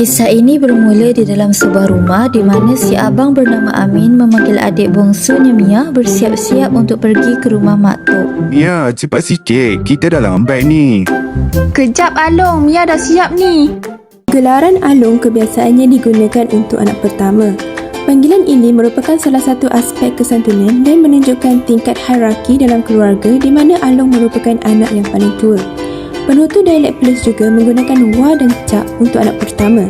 Kisah ini bermula di dalam sebuah rumah di mana si abang bernama Amin memanggil adik bongsunya Mia bersiap-siap untuk pergi ke rumah Mak Tok. Mia, cepat sikit. Kita dah lambat ni. Kejap Along, Mia dah siap ni. Gelaran Along kebiasaannya digunakan untuk anak pertama. Panggilan ini merupakan salah satu aspek kesantunan dan menunjukkan tingkat hierarki dalam keluarga di mana Along merupakan anak yang paling tua. Penutur dialek Perlis juga menggunakan wa dan cak untuk anak pertama.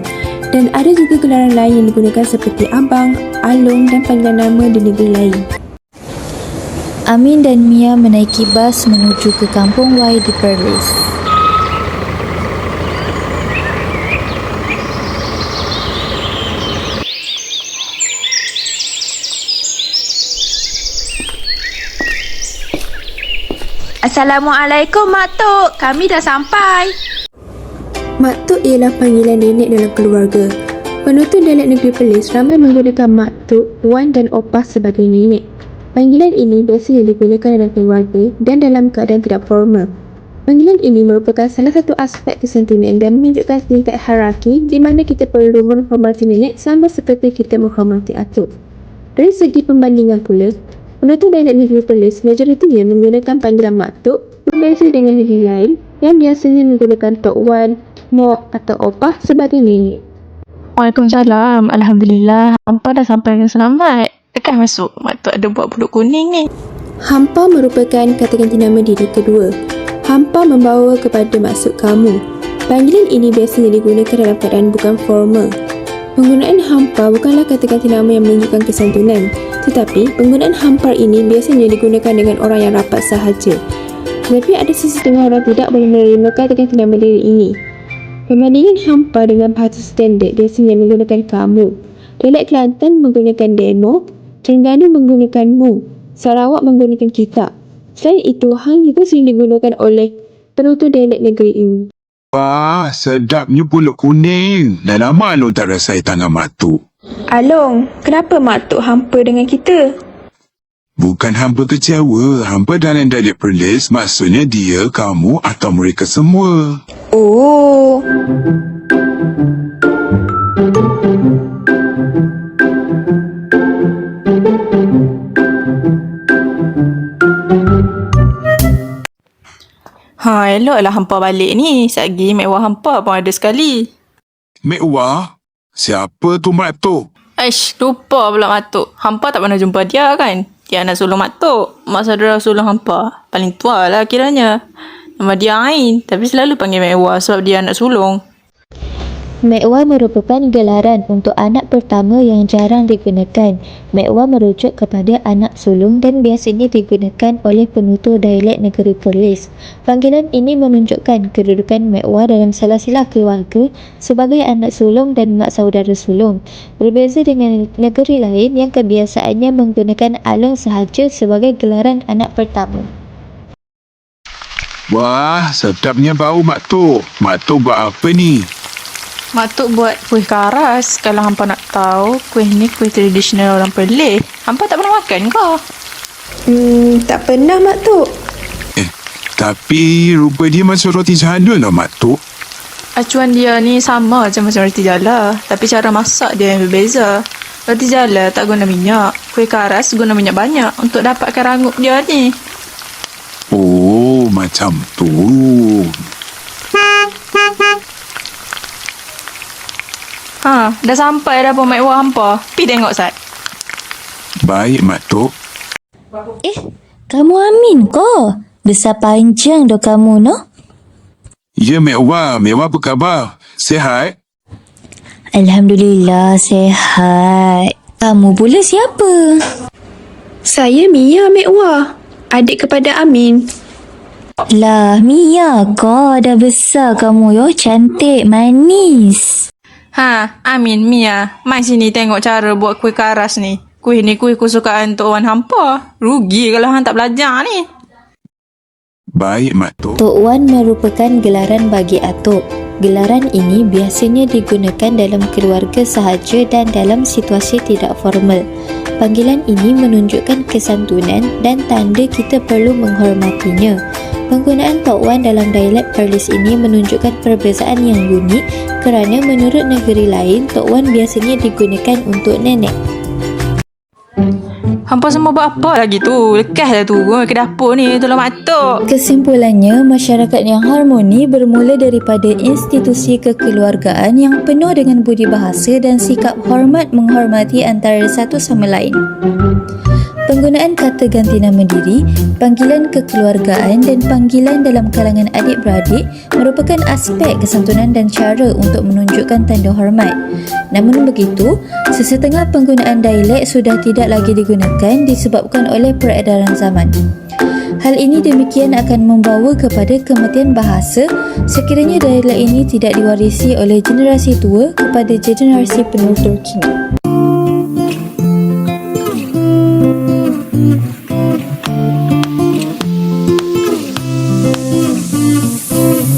Dan ada juga gelaran lain yang digunakan seperti abang, Along dan panggilan nama di negeri lain. Amin dan Mia menaiki bas menuju ke kampung Y di Perlis. Assalamualaikum Mak Tok, kami dah sampai. Mak Tok ialah panggilan nenek dalam keluarga. Penutur dialek negeri Perlis ramai menggunakan Mak Tok, Wan dan Opah sebagai nenek. Panggilan ini biasanya digunakan dalam keluarga dan dalam keadaan tidak formal. Panggilan ini merupakan salah satu aspek kesantunan dan menunjukkan tingkat hierarki di mana kita perlu menghormati nenek sama seperti kita menghormati atuk. Dari segi pembandingan pula, penutur dialek negeri Perlis majoritinya menggunakan panggilan Mak Tok berbeza dengan negeri lain yang biasanya menggunakan Tok Wan, Mok atau Opah sebagai nenek. Waalaikumsalam. Alhamdulillah, hampa dah sampai dengan selamat. Dekat masuk, Mak Tok ada buat pulut kuning ni. Hampa merupakan kata ganti nama diri kedua. Hampa membawa kepada maksud kamu. Panggilan ini biasanya digunakan dalam keadaan bukan formal. Penggunaan hampa bukanlah kata ganti nama yang menunjukkan kesantunan, tetapi penggunaan hampar ini biasanya digunakan dengan orang yang rapat sahaja. Tetapi ada sesetengah orang tidak boleh menerima kata ganti nama diri ini. Perbandingan hampar dengan bahasa standard biasanya menggunakan kamu. Dialek Kelantan menggunakan demo, Terengganu menggunakan mu, Sarawak menggunakan kita. Selain itu, hang juga sering digunakan oleh penutur dialek negeri ini. Wah, sedapnya pulut kuning. Dah lama Along tak rasai tangan Mak Tok. Along, kenapa Mak Tok hampa dengan kita? Bukan hampa kecewa. Hampa dalam dialek Perlis maksudnya dia, kamu atau mereka semua. Oh. Eloklah hampa balik ni. Satgi mek wah hampa pun ada sekali. Mek Wah? Siapa tu Mak Tok? Lupa pula Mak Tok. Hampa tak pernah jumpa dia kan? Dia anak sulung Mak Tok. Mak saudara sulung hampa. Paling tua lah kiranya. Nama dia Ain. Tapi selalu panggil mek wah sebab dia anak sulung. Mekwa merupakan gelaran untuk anak pertama yang jarang digunakan. Mekwa merujuk kepada anak sulung dan biasanya digunakan oleh penutur dialek negeri Perlis. Panggilan ini menunjukkan kedudukan Mekwa dalam silsilah keluarga sebagai anak sulung dan mak saudara sulung. Berbeza dengan negeri lain yang kebiasaannya menggunakan Along sahaja sebagai gelaran anak pertama. Wah, sedapnya bau Mak Tok. Mak Tok buat apa ni? Mak Tok buat kuih karas. Kalau hampa nak tahu, kuih ni kuih tradisional orang Perlis. Hampa tak pernah makan ke? Tak pernah Mak Tok. Tapi rupa dia macam roti jadul lah Mak Tok. Acuan dia ni sama je macam roti jala. Tapi cara masak dia yang berbeza. Roti jala tak guna minyak. Kuih karas guna minyak banyak untuk dapatkan rangup dia ni. Oh, macam tu. Dah sampai dah pun mek wah hampa. Pi tengok Sat. Baik Mak Tok. Kamu Amin ko? Besar panjang doh kamu no? Ya Mek Wah. Mek Wah apa khabar? Sihat? Alhamdulillah sihat. Kamu pula siapa? Saya Mia Mek Wah, adik kepada Amin. Lah Mia ko, dah besar kamu yo, cantik, manis. Amin, Mia. Mai sini tengok cara buat kuih karas ni. Kuih ni kuih kesukaan Tok Wan hampa. Rugi kalau hang tak belajar ni. Baik Mak Tok. Tok Wan merupakan gelaran bagi atuk. Gelaran ini biasanya digunakan dalam keluarga sahaja dan dalam situasi tidak formal. Panggilan ini menunjukkan kesantunan dan tanda kita perlu menghormatinya. Penggunaan Tok Wan dalam dialek Perlis ini menunjukkan perbezaan yang unik kerana menurut negeri lain, Tok Wan biasanya digunakan untuk nenek. Hampa semua buat apa lagi tu? Lekaslah tu ke dapur ni, tolong mak tok. Kesimpulannya, masyarakat yang harmoni bermula daripada institusi kekeluargaan yang penuh dengan budi bahasa dan sikap hormat menghormati antara satu sama lain. Penggunaan kata ganti nama diri, panggilan kekeluargaan dan panggilan dalam kalangan adik-beradik merupakan aspek kesantunan dan cara untuk menunjukkan tanda hormat. Namun begitu, sesetengah penggunaan dialek sudah tidak lagi digunakan disebabkan oleh peredaran zaman. Hal ini demikian akan membawa kepada kematian bahasa sekiranya dialek ini tidak diwarisi oleh generasi tua kepada generasi penutur kini.